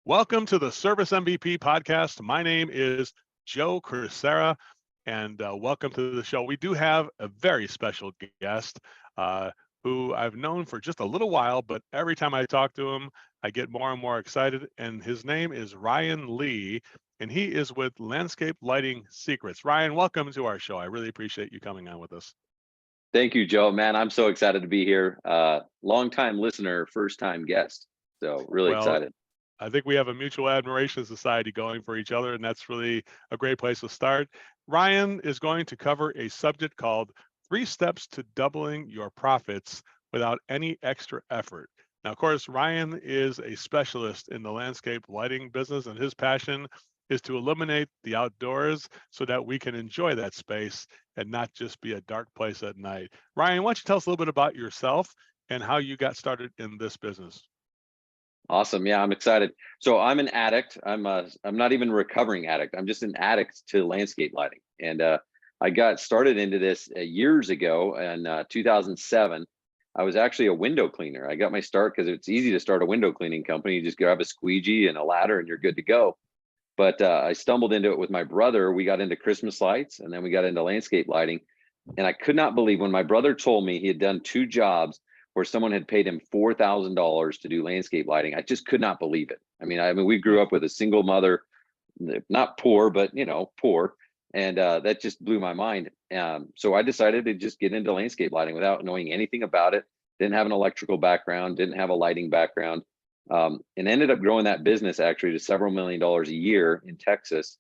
Welcome to the Service MVP podcast. My name is Joe Crisara, and welcome to the show. We do have a very special guest uh, who I've known for just a little while, but every time I talk to him, I get more and more excited. And his name is Ryan Lee, and he is with Landscape Lighting Secrets. Ryan, welcome to our show. I really appreciate you coming on with us. Thank you, Joe. Man, I'm so excited to be here. Long-time listener, first-time guest. So really Well, excited. I think we have a mutual admiration society going for each other, and that's really a great place to start. Ryan is going to cover a subject called Three Steps to Doubling Your Profits Without Any Extra Effort. Now, of course, Ryan is a specialist in the landscape lighting business, and his passion is to illuminate the outdoors so that we can enjoy that space and not just be a dark place at night. Ryan, why don't you tell us a little bit about yourself and how you got started in this business? Awesome. Yeah, I'm excited. So I'm an addict. I'm not even a recovering addict. I'm just an addict to landscape lighting. And I got started into this years ago in 2007. I was actually a window cleaner. I got my start because it's easy to start a window cleaning company. You just grab a squeegee and a ladder and you're good to go. But I stumbled into it with my brother. We got into Christmas lights and then we got into landscape lighting. And I could not believe when my brother told me he had done two jobs where someone had paid him $4,000 to do landscape lighting. I just could not believe it. I mean, we grew up with a single mother, not poor, but poor, and that just blew my mind. So I decided to just get into landscape lighting without knowing anything about it. Didn't have an electrical background, didn't have a lighting background, and ended up growing that business actually to several $1 million a year in Texas.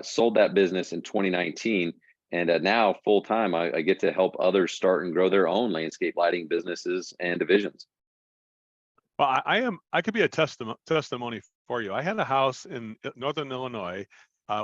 Sold that business in 2019. And now full time, I get to help others start and grow their own landscape lighting businesses and divisions. Well, I could be a testimony for you. I had a house in Northern Illinois.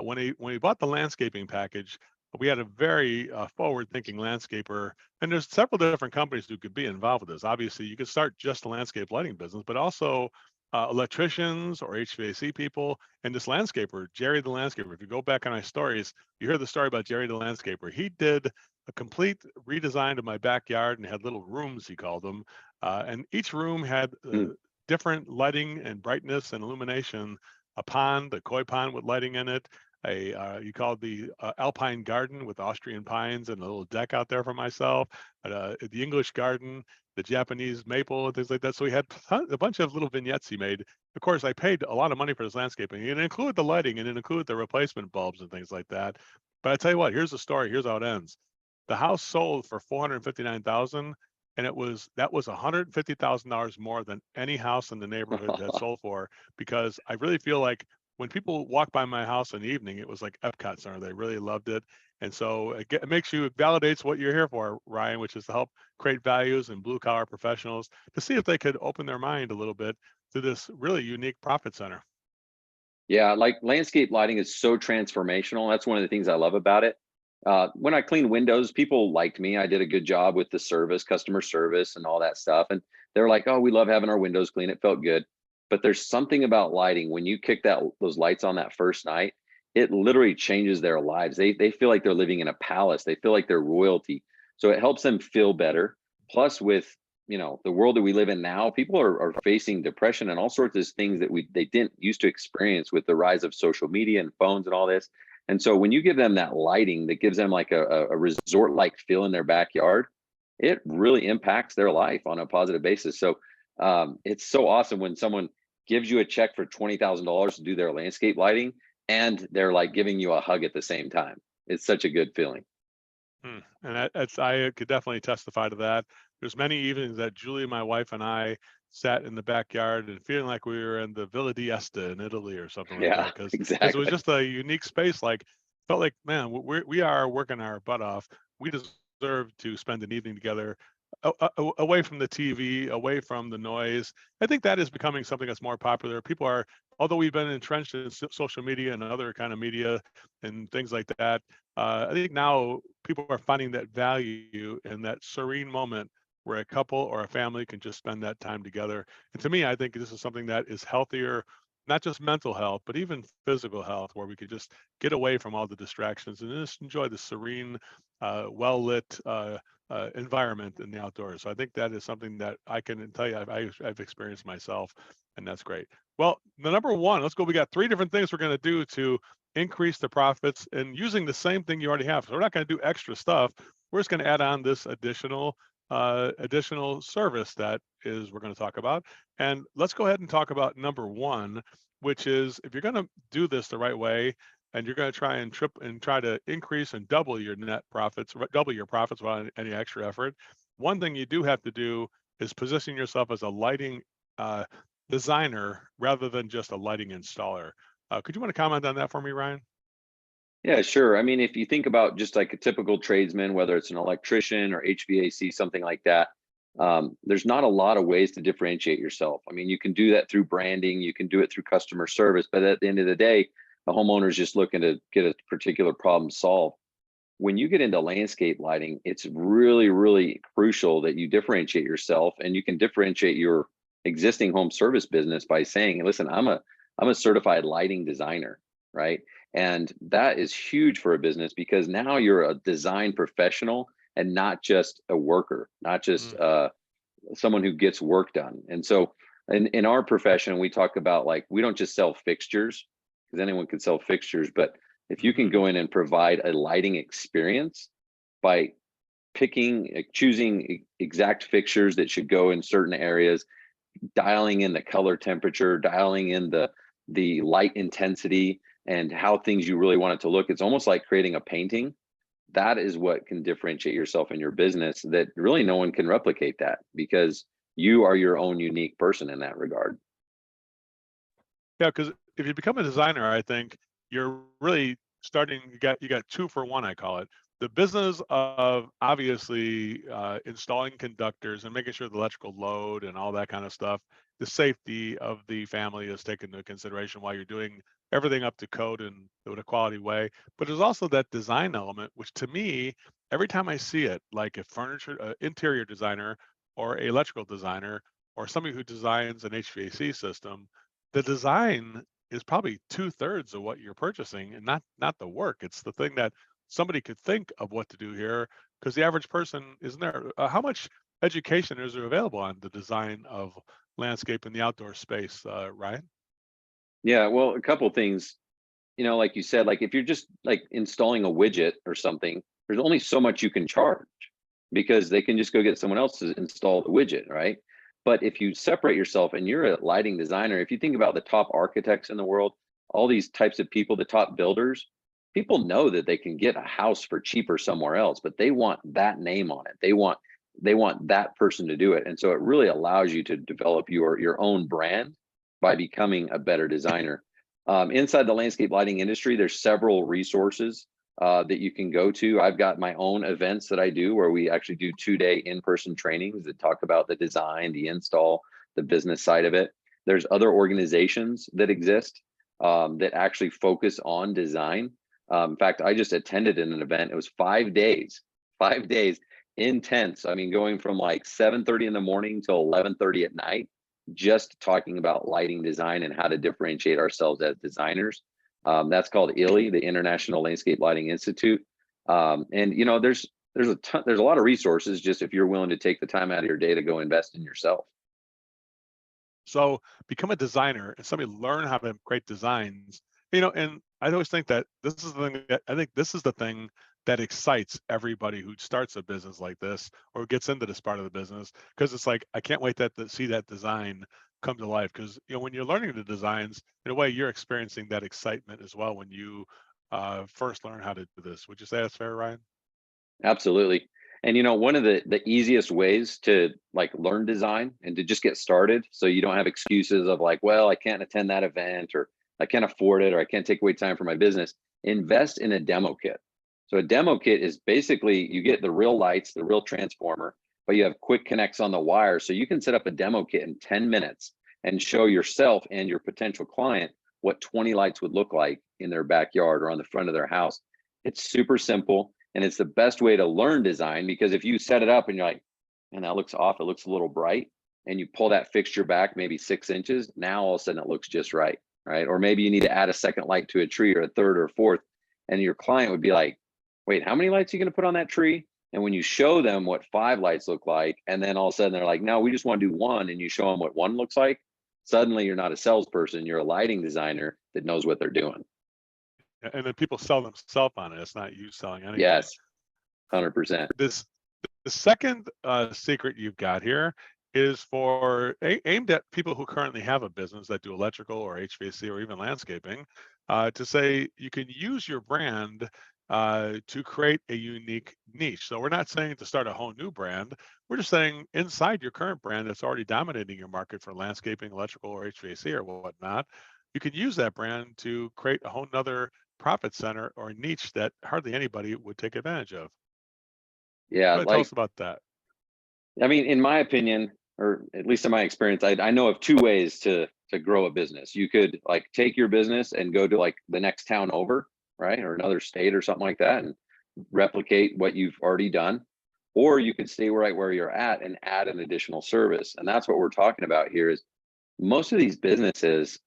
When he bought the landscaping package, we had a very forward-thinking landscaper, and there's several different companies who could be involved with this. Obviously, you could start just a landscape lighting business, but also electricians or HVAC people, and this landscaper, Jerry the landscaper. If you go back on my stories, you hear the story about Jerry the landscaper. He did a complete redesign of my backyard and had little rooms, he called them, and each room had Mm. different lighting and brightness and illumination. A pond, a koi pond with lighting in it. You called the Alpine Garden with Austrian pines and a little deck out there for myself. The English Garden, the Japanese maple and things like that. So he had a bunch of little vignettes he made. Of course, I paid a lot of money for this landscaping. It included the lighting and it included the replacement bulbs and things like that. But I tell you what, here's the story. Here's how it ends. The house sold for 459,000, and that was $150,000 more than any house in the neighborhood had sold for, because I really feel like when people walk by my house in the evening, it was like Epcot Center. They really loved it. And so it makes you, it validates what you're here for, Ryan, which is to help create values in blue collar professionals to see if they could open their mind a little bit to this really unique profit center. Yeah, like landscape lighting is so transformational. That's one of the things I love about it. When I cleaned windows, people liked me. I did a good job with the service, customer service, and all that stuff. And they're like, "Oh, we love having our windows clean." It felt good. But there's something about lighting when you kick those lights on that first night, it literally changes their lives. They feel like they're living in a palace. They feel like they're royalty. So it helps them feel better. Plus, with the world that we live in now, people are facing depression and all sorts of things that they didn't used to experience with the rise of social media and phones and all this. And so when you give them that lighting that gives them like a resort like feel in their backyard, it really impacts their life on a positive basis. So it's so awesome when someone gives you a check for $20,000 to do their landscape lighting and they're like giving you a hug at the same time. It's such a good feeling. And that's I could definitely testify to that. There's many evenings that Julie, my wife, and I sat in the backyard and feeling like we were in the Villa d'Este in Italy or something like Yeah, that, because it was exactly. just a unique space. Like felt like, man, we are working our butt off. We deserve to spend an evening together, away from the TV, away from the noise. I think that is becoming something that's more popular. People are, although we've been entrenched in social media and other kind of media and things like that. I think now people are finding that value in that serene moment where a couple or a family can just spend that time together. And to me, I think this is something that is healthier, not just mental health, but even physical health, where we could just get away from all the distractions and just enjoy the serene, well lit environment in the outdoors. So I think that is something that I can tell you I've experienced myself, and that's great. Well, the number one, let's go. We got 3 different things we're going to do to increase the profits and using the same thing you already have. So we're not going to do extra stuff. We're just going to add on this additional service that is we're going to talk about. And let's go ahead and talk about number one, which is if you're going to do this the right way, and you're going to try to increase and double your net profits, double your profits without any extra effort. One thing you do have to do is position yourself as a lighting designer rather than just a lighting installer. Could you want to comment on that for me, Ryan? Yeah, sure. I mean, if you think about just like a typical tradesman, whether it's an electrician or HVAC, something like that, there's not a lot of ways to differentiate yourself. I mean, you can do that through branding, you can do it through customer service, but at the end of the day, the homeowner is just looking to get a particular problem solved. When you get into landscape lighting, it's really, really crucial that you differentiate yourself, and you can differentiate your existing home service business by saying, listen, I'm a certified lighting designer, right? And that is huge for a business because now you're a design professional and not just a worker, not just someone who gets work done. And so in our profession, we talk about like, we don't just sell fixtures, because anyone can sell fixtures, but if you can go in and provide a lighting experience by choosing exact fixtures that should go in certain areas, dialing in the color temperature, dialing in the light intensity and how things you really want it to look, it's almost like creating a painting. That is what can differentiate yourself in your business, that really no one can replicate that, because you are your own unique person in that regard. Yeah, because if you become a designer, I think you're really starting. You got 2 for 1, I call it. The business of obviously installing conductors and making sure the electrical load and all that kind of stuff, the safety of the family is taken into consideration while you're doing everything up to code and in a quality way. But there's also that design element, which to me, every time I see it, like a furniture, interior designer or a electrical designer or somebody who designs an HVAC system, the design is probably 2/3 of what you're purchasing, and not the work. It's the thing that somebody could think of what to do here, because the average person isn't there. How much education is there available on the design of landscape in the outdoor space, Ryan? Yeah, well, a couple of things, like you said, like if you're just like installing a widget or something, there's only so much you can charge, because they can just go get someone else to install the widget, right? But if you separate yourself and you're a lighting designer, if you think about the top architects in the world, all these types of people, the top builders, people know that they can get a house for cheaper somewhere else, but they want that name on it. They want that person to do it. And so it really allows you to develop your own brand by becoming a better designer. Inside the landscape lighting industry, there's several resources that you can go to. I've got my own events that I do where we actually do 2-day in-person trainings that talk about the design, the install, the business side of it. There's other organizations that exist that actually focus on design. In fact, I just attended an event. It was 5 days, 5 days intense. I mean, going from like 7:30 in the morning till 11:30 at night, just talking about lighting design and how to differentiate ourselves as designers. That's called ILI, the International Landscape Lighting Institute. And there's a lot of resources, just if you're willing to take the time out of your day to go invest in yourself. So become a designer and somebody learn how to create designs. And I always think that this is the thing that I think this is the thing that excites everybody who starts a business like this or gets into this part of the business, because it's like I can't wait to see that design come to life. Because when you're learning the designs, in a way, you're experiencing that excitement as well when you first learn how to do this. Would you say that's fair, Ryan? Absolutely. And one of the easiest ways to like learn design and to just get started, so you don't have excuses of like, well, I can't attend that event, or I can't afford it, or I can't take away time from my business, invest in a demo kit. So a demo kit is basically you get the real lights, the real transformer, but you have quick connects on the wire. So you can set up a demo kit in 10 minutes and show yourself and your potential client what 20 lights would look like in their backyard or on the front of their house. It's super simple. And it's the best way to learn design, because if you set it up and you're like, and that looks off, it looks a little bright, and you pull that fixture back maybe 6 inches, now all of a sudden it looks just right, right? Or maybe you need to add a second light to a tree, or a third or a fourth, and your client would be like, wait, how many lights are you going to put on that tree? And when you show them what 5 lights look like, and then all of a sudden they're like, no, we just want to do 1, and you show them what 1 looks like, suddenly you're not a salesperson, you're a lighting designer that knows what they're doing. And then people sell themselves on it. It's not you selling anything. Yes, 100%. This The second secret you've got here is for aimed at people who currently have a business that do electrical or HVAC or even landscaping, to say you can use your brand to create a unique niche. So we're not saying to start a whole new brand. We're just saying inside your current brand that's already dominating your market for landscaping, electrical, or HVAC or whatnot, you can use that brand to create a whole nother profit center or niche that hardly anybody would take advantage of. Yeah, Go ahead, tell like, us about that. I mean, in my opinion, or at least in my experience, I know of 2 ways to grow a business. You could like take your business and go to like the next town over, right? Or another state or something like that and replicate what you've already done. Or you could stay right where you're at and add an additional service. And that's what we're talking about here is most of these businesses,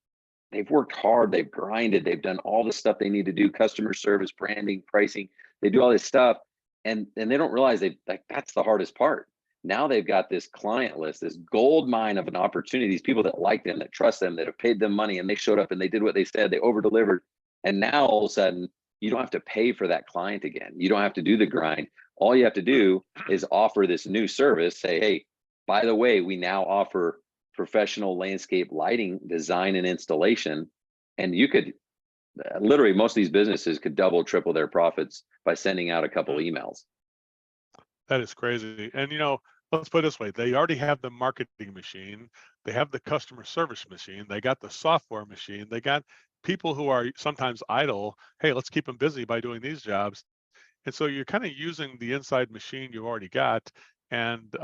they've worked hard, they've grinded, they've done all the stuff they need to do, customer service, branding, pricing, they do all this stuff, and they don't realize they like that's the hardest part. Now they've got this client list, this gold mine of an opportunity, these people that like them, that trust them, that have paid them money, and they showed up and they did what they said, they over delivered. And now all of a sudden you don't have to pay for that client again, you don't have to do the grind. All you have to do is offer this new service, say, hey, by the way, we now offer professional landscape lighting design and installation. And you could literally, most of these businesses could double, triple their profits by sending out a couple emails. That is crazy. And let's put it this way: they already have the marketing machine, they have the customer service machine, they got the software machine, they got people who are sometimes idle. Hey, let's keep them busy by doing these jobs. And so you're kind of using the inside machine you've already got. And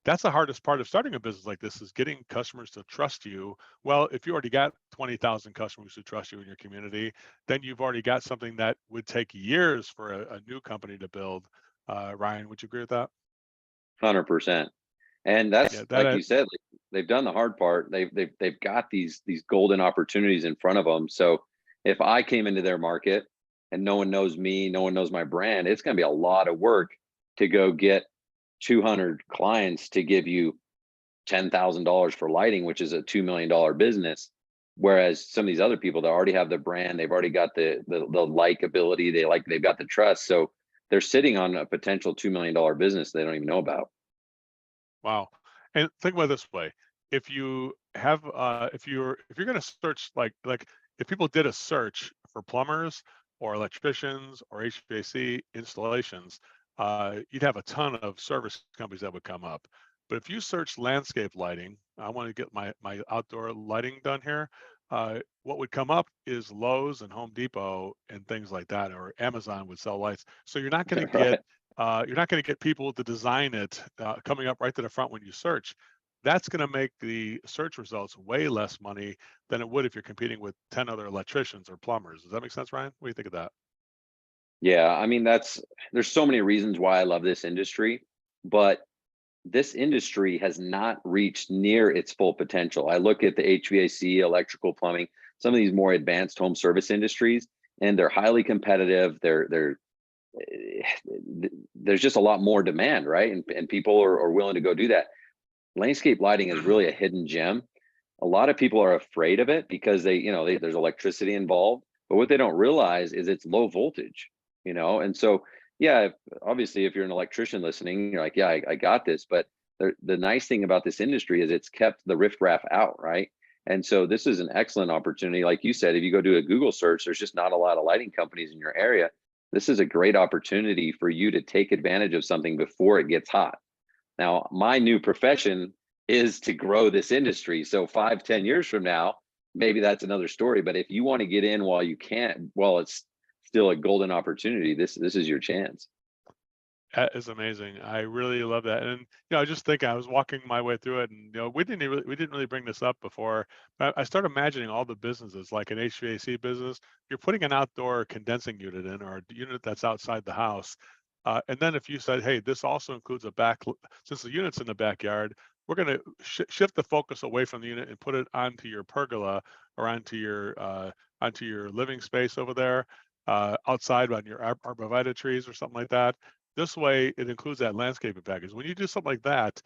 that's the hardest part of starting a business like this, is getting customers to trust you. Well, if you already got 20,000 customers who trust you in your community, then you've already got something that would take years for a new company to build. Ryan, would you agree with that? 100%. And that's Yeah, like you said, like, they've done the hard part. They've got these golden opportunities in front of them. So if I came into their market and no one knows me, no one knows my brand, it's going to be a lot of work to go get 200 clients to give you $10,000 for lighting, which is a $2 million business. Whereas some of these other people that already have the brand, they've already got the likability, they've got the trust. So they're sitting on a potential $2 million business they don't even know about. wow. And think about it this way: if you have, if you're going to search, like if people did a search for plumbers or electricians or HVAC installations, you'd have a ton of service companies that would come up. But if you search landscape lighting, I want to get my outdoor lighting done here. What would come up is Lowe's and Home Depot and things like that, or Amazon would sell lights. So Right. you're not going to get people to design it coming up right to the front when you search. That's going to make the search results way less money than it would if you're competing with 10 other electricians or plumbers. Does that make sense, Ryan? What do you think of that? Yeah, I mean, there's so many reasons why I love this industry, but this industry has not reached near its full potential. I look at the HVAC, electrical, plumbing, some of these more advanced home service industries, and they're highly competitive. There's just a lot more demand, right? And people are willing to go do that. Landscape lighting is really a hidden gem. A lot of people are afraid of it because there's electricity involved, but what they don't realize is it's low voltage, and so yeah, obviously if you're an electrician listening, you're like, yeah, I got this. But the nice thing about this industry is it's kept the riffraff out, right? And so this is an excellent opportunity. Like you said, if you go do a Google search, there's just not a lot of lighting companies in your area. This is a great opportunity for you to take advantage of something before it gets hot. Now, my new profession is to grow this industry. So 5, 10 years from now, maybe that's another story. But if you want to get in while you can, while it's still a golden opportunity, this is your chance. That is amazing. I really love that. And I just think I was walking my way through it, and we didn't really bring this up before. But I started imagining all the businesses, like an HVAC business. You're putting an outdoor condensing unit in, or a unit that's outside the house. And then if you said, hey, this also includes since the unit's in the backyard, we're going to shift the focus away from the unit and put it onto your pergola or onto your living space over there, outside on your arborvitae trees or something like that. This way, it includes that landscaping package. When you do something like that,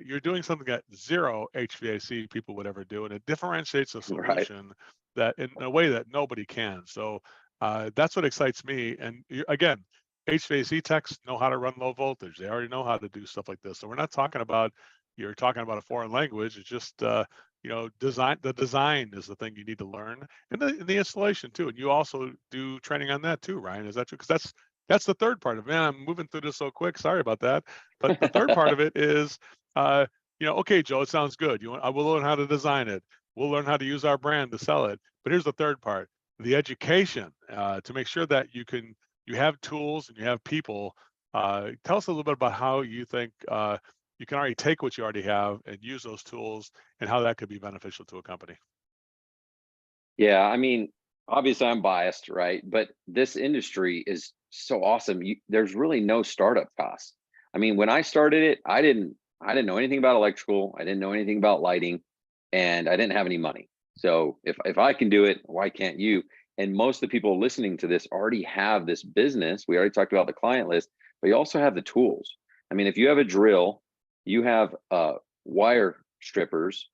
you're doing something that zero HVAC people would ever do, and it differentiates a Right. solution that in a way that nobody can. So that's what excites me. And again, HVAC techs know how to run low voltage. They already know how to do stuff like this. So we're not talking about you're talking about a foreign language. It's just design. The design is the thing you need to learn, and the installation too. And you also do training on that too, Ryan. Is that true? Because that's the third part of it. Man, I'm moving through this so quick. Sorry about that. But the third part of it is, okay, Joe, it sounds good. I will learn how to design it. We'll learn how to use our brand to sell it. But here's the third part: the education to make sure that you have tools and you have people. Tell us a little bit about how you think you can already take what you already have and use those tools, and how that could be beneficial to a company. Yeah, I mean, obviously I'm biased, right? But this industry is so awesome. There's really no startup costs. I mean, when I started it, I didn't know anything about electrical. I didn't know anything about lighting, and I didn't have any money. So if I can do it, why can't you? And most of the people listening to this already have this business. We already talked about the client list, but you also have the tools. I mean, if you have a drill, you have wire strippers,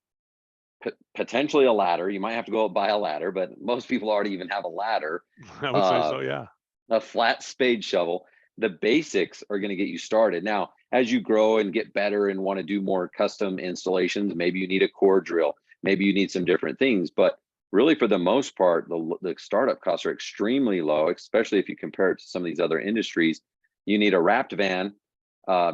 potentially a ladder. You might have to go buy a ladder, but most people already even have a ladder, I would say uh, so. Yeah. a flat spade shovel. The basics are going to get you started. Now, as you grow and get better and want to do more custom installations, maybe you need a core drill, maybe you need some different things. But really, for the most part, the startup costs are extremely low, especially if you compare it to some of these other industries. You need a wrapped van,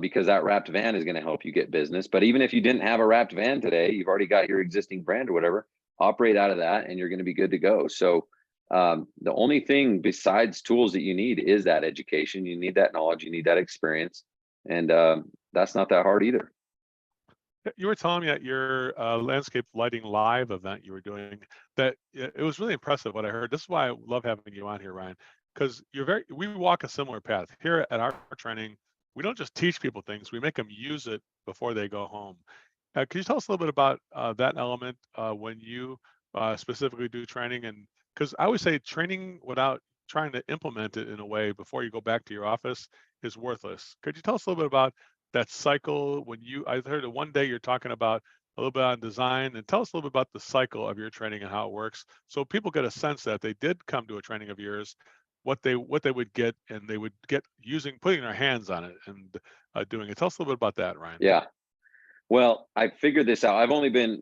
because that wrapped van is going to help you get business. But even if you didn't have a wrapped van today, you've already got your existing brand or whatever, operate out of that and you're going to be good to go. So the only thing besides tools that you need is that education. You need that knowledge, you need that experience. And that's not that hard either. You were telling me at your landscape lighting live event you were doing that it was really impressive what I heard. This is why I love having you on here, Ryan, because we walk a similar path here at our training. We don't just teach people things; we make them use it before they go home. Could you tell us a little bit about that element when you specifically do training? And because I always say training without trying to implement it in a way before you go back to your office is worthless. Could you tell us a little bit about that cycle when I heard that one day you're talking about a little bit on design, and tell us a little bit about the cycle of your training and how it works, so people get a sense that they did come to a training of yours, what they would get, and they would get putting their hands on it and doing it. Tell us a little bit about that, Ryan. Yeah. Well, I figured this out. I've only been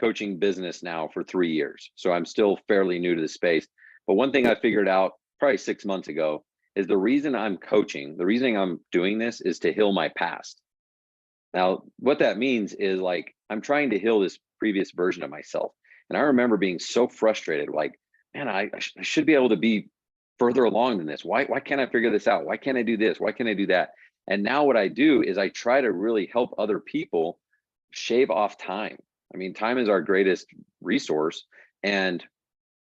coaching business now for 3 years, so I'm still fairly new to the space. But one thing I figured out probably 6 months ago is the reason I'm coaching, the reason I'm doing this is to heal my past. Now, what that means is like I'm trying to heal this previous version of myself. And I remember being so frustrated, like, man, I should be able to be further along than this. Why can't I figure this out? Why can't I do this? Why can't I do that? And now what I do is I try to really help other people shave off time. I mean, time is our greatest resource, and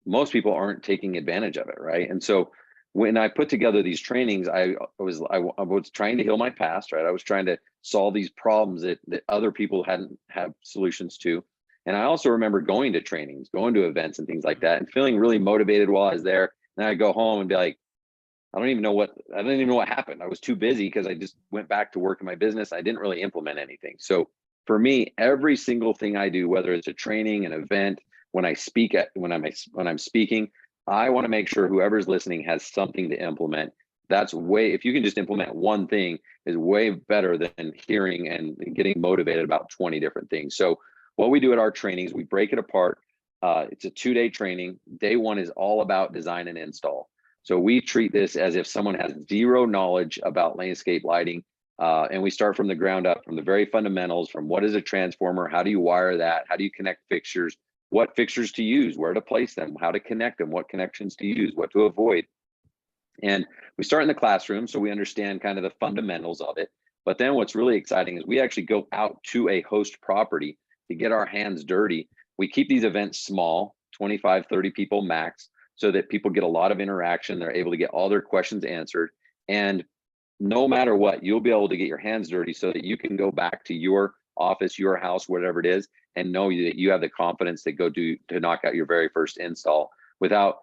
most people aren't taking advantage of it, right? And so when I put together these trainings, I was trying to heal my past, right? I was trying to solve these problems that other people hadn't had solutions to. And I also remember going to trainings, going to events and things like that, and feeling really motivated while I was there. And I go home and be like, I don't even know what happened. I was too busy because I just went back to work in my business. I didn't really implement anything. So for me, every single thing I do, whether it's a training, an event, when I'm speaking, I want to make sure whoever's listening has something to implement. If you can just implement one thing, is way better than hearing and getting motivated about 20 different things. So what we do at our trainings, we break it apart. It's a 2-day training. Day one is all about design and install. So we treat this as if someone has zero knowledge about landscape lighting. And we start from the ground up, from the very fundamentals, from what is a transformer, how do you wire that, how do you connect fixtures, what fixtures to use, where to place them, how to connect them, what connections to use, what to avoid. And we start in the classroom, so we understand kind of the fundamentals of it. But then what's really exciting is we actually go out to a host property to get our hands dirty. We keep these events small, 25, 30 people max, so that people get a lot of interaction. They're able to get all their questions answered. And no matter what, you'll be able to get your hands dirty so that you can go back to your office, your house, whatever it is, and know that you have the confidence to knock out your very first install without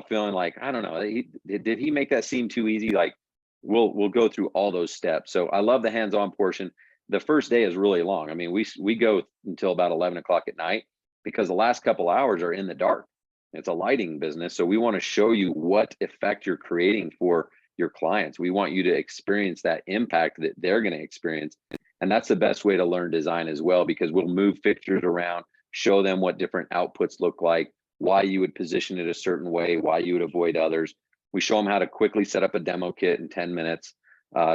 feeling like, I don't know, did he make that seem too easy? Like, we'll go through all those steps. So I love the hands-on portion. The first day is really long. I mean, we go until about 11 o'clock at night because the last couple hours are in the dark. It's a lighting business. So we want to show you what effect you're creating for your clients. We want you to experience that impact that they're going to experience. And that's the best way to learn design as well, because we'll move fixtures around, show them what different outputs look like, why you would position it a certain way, why you would avoid others. We show them how to quickly set up a demo kit in 10 minutes.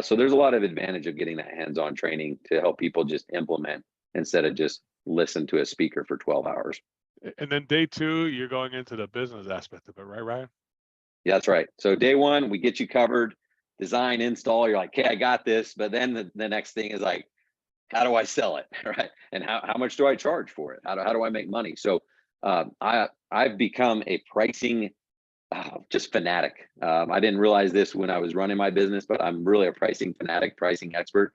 So there's a lot of advantage of getting that hands-on training to help people just implement instead of just listen to a speaker for 12 hours. And then day 2, you're going into the business aspect of it, right, Ryan? Yeah, that's right. So day 1, we get you covered, design, install. You're like, okay, I got this. But then the next thing is like, how do I sell it, right? And how much do I charge for it? How do I make money? So I've become a pricing just fanatic. I didn't realize this when I was running my business, but I'm really a pricing fanatic, pricing expert.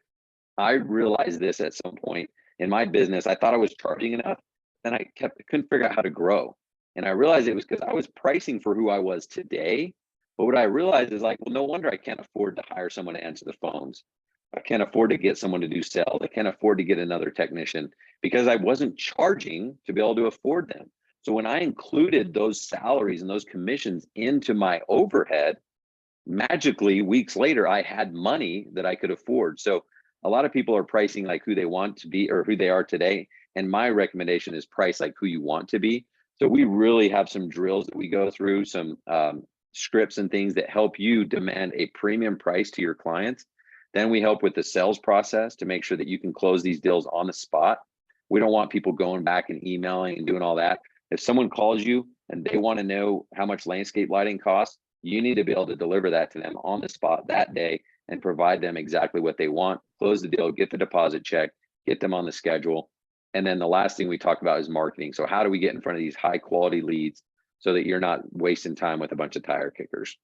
I realized this at some point in my business. I thought I was charging enough, and I couldn't figure out how to grow. And I realized it was because I was pricing for who I was today. But what I realized is like, well, no wonder I can't afford to hire someone to answer the phones. I can't afford to get someone to do sales. I can't afford to get another technician because I wasn't charging to be able to afford them. So when I included those salaries and those commissions into my overhead, magically weeks later, I had money that I could afford. So a lot of people are pricing like who they want to be or who they are today. And my recommendation is price like who you want to be. So we really have some drills that we go through, some scripts and things that help you demand a premium price to your clients. Then we help with the sales process to make sure that you can close these deals on the spot. We don't want people going back and emailing and doing all that. If someone calls you and they want to know how much landscape lighting costs, you need to be able to deliver that to them on the spot that day and provide them exactly what they want, close the deal, get the deposit check, get them on the schedule. And then the last thing we talk about is marketing. So how do we get in front of these high quality leads so that you're not wasting time with a bunch of tire kickers?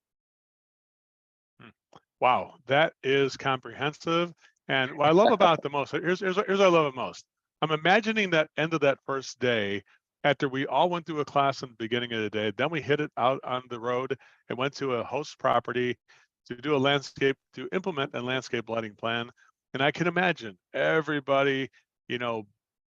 Wow, that is comprehensive. And what I love about the most, here's what I love it most. I'm imagining that end of that first day after we all went through a class in the beginning of the day, then we hit it out on the road and went to a host property to do a landscape, to implement a landscape lighting plan. And I can imagine everybody,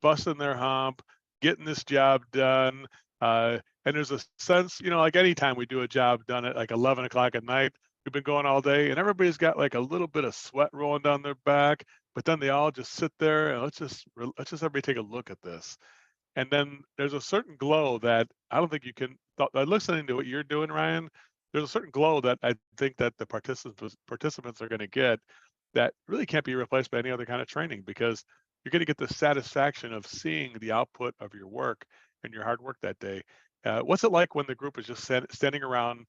busting their hump, getting this job done. And there's a sense, like anytime we do a job done at like 11 o'clock at night, we've been going all day and everybody's got like a little bit of sweat rolling down their back, but then they all just sit there and let's just everybody take a look at this. And then there's a certain glow that I don't think you can, listening to what you're doing, Ryan, there's a certain glow that I think that the participants are going to get that really can't be replaced by any other kind of training, because you're going to get the satisfaction of seeing the output of your work and your hard work that day. What's it like when the group is just standing around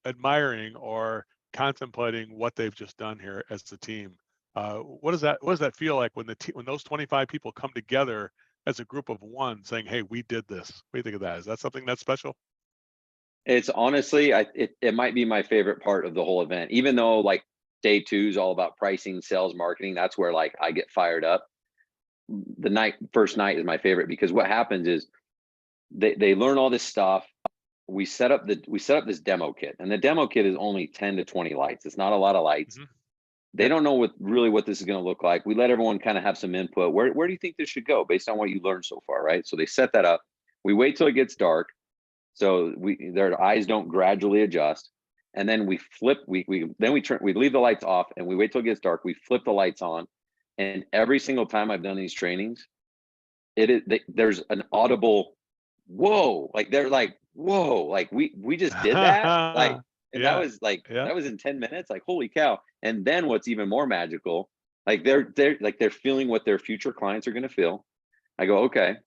admiring or contemplating what they've just done here as a team? What does that feel like when when those 25 people come together as a group of one saying, hey, we did this? What do you think of that? Is that something that's special? It's honestly, it might be my favorite part of the whole event, even though like day 2 is all about pricing, sales, marketing. That's where like I get fired up. The first night is my favorite because what happens is they learn all this stuff. We set up this demo kit, and the demo kit is only 10 to 20 lights. It's not a lot of lights. Mm-hmm. They don't know what this is going to look like. We let everyone kind of have some input. Where do you think this should go based on what you learned so far, right? So they set that up. We wait till it gets dark, so their eyes don't gradually adjust, and then we flip. We leave the lights off, and we wait till it gets dark. We flip the lights on, and every single time I've done these trainings, there's an audible whoa, like they're like whoa, like we just did that, like, and that Yeah. was like Yeah. that was in 10 minutes, like holy cow. And then what's even more magical, like they're feeling what their future clients are going to feel. I go, okay,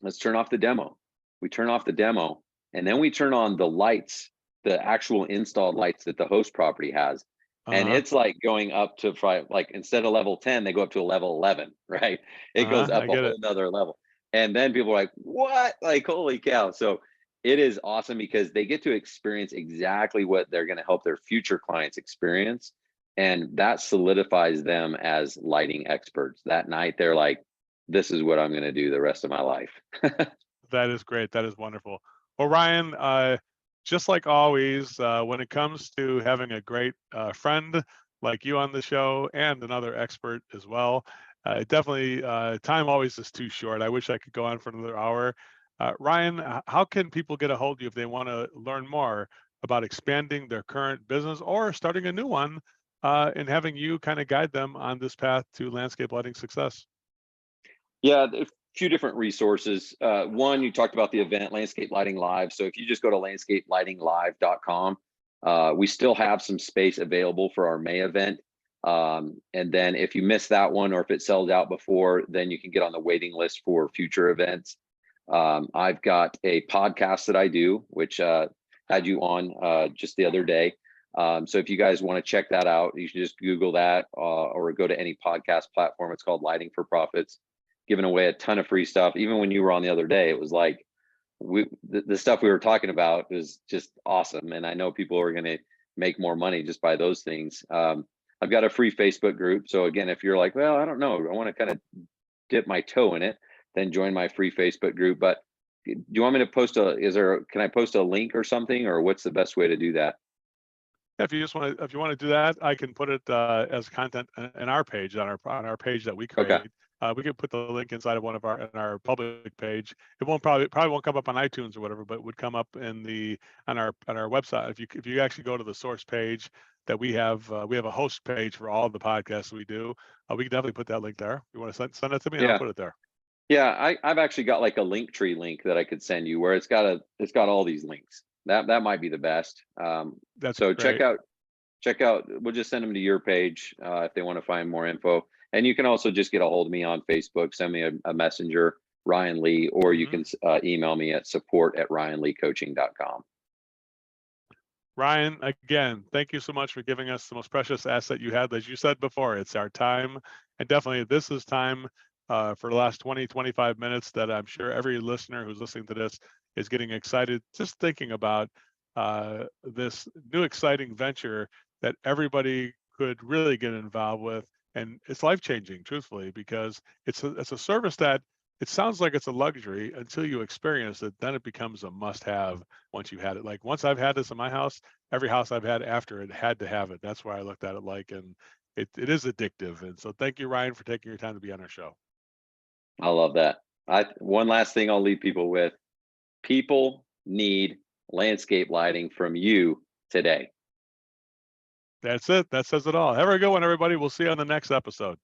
let's turn off the demo. We turn off the demo, and then we turn on the lights, the actual installed lights that the host property has. And Uh-huh. it's like going up to like instead of level 10, they go up to a level 11, right? It goes Uh-huh. up I a get whole it. nother level. And then people are like, what? Like, holy cow. So it is awesome because they get to experience exactly what they're going to help their future clients experience. And that solidifies them as lighting experts. That night, they're like, this is what I'm going to do the rest of my life. That is great. That is wonderful. Well, Ryan, just like always, when it comes to having a great friend like you on the show and another expert as well, definitely time always is too short. I wish I could go on for another hour. Ryan, how can people get a hold of you if they want to learn more about expanding their current business or starting a new one, and having you kind of guide them on this path to landscape lighting success? Yeah, a few different resources. One, you talked about the event, Landscape Lighting Live. So if you just go to landscapelightinglive.com, we still have some space available for our May event. And then if you miss that one, or if it sells out before, then you can get on the waiting list for future events. I've got a podcast that I do, which had you on just the other day. So if you guys want to check that out, you should just Google that, or go to any podcast platform. It's called Lighting for Profits. Giving away a ton of free stuff. Even when you were on the other day, it was like the stuff we were talking about was just awesome. And I know people are going to make more money just by those things. I've got a free Facebook group. So again, if you're like, well, I don't know, I want to kind of dip my toe in it, then join my free Facebook group. But do you want me to post can I post a link or something, or what's the best way to do that? If you want to do that, I can put it as content in our page, on our page that we Okay. create. We can put the link inside of in our public page. It won't probably won't come up on iTunes or whatever, but it would come up on our website. If you actually go to the source page that we have a host page for all of the podcasts we do. We can definitely put that link there. You want to send it to me, and I'll Yeah. put it there. Yeah, I've actually got like a Linktree link that I could send you, where it's got all these links. That might be the best. That's So great. check out, we'll just send them to your page if they want to find more info. And you can also just get a hold of me on Facebook, send me a messenger, Ryan Lee, or you can email me at support@ryanleecoaching.com. Ryan, again, thank you so much for giving us the most precious asset you had. As you said before, it's our time. And definitely this is time for the last 20, 25 minutes that I'm sure every listener who's listening to this is getting excited just thinking about this new exciting venture that everybody could really get involved with. And it's life-changing, truthfully, because it's a service that it sounds like it's a luxury until you experience it. Then it becomes a must-have once you've had it. Like once I've had this in my house, every house I've had after it had to have it. That's why I looked at it like, and it is addictive. And so thank you, Ryan, for taking your time to be on our show. I love that. One last thing I'll leave people with: people need landscape lighting from you today. That's it. That says it all. Have a good one, everybody. We'll see you on the next episode.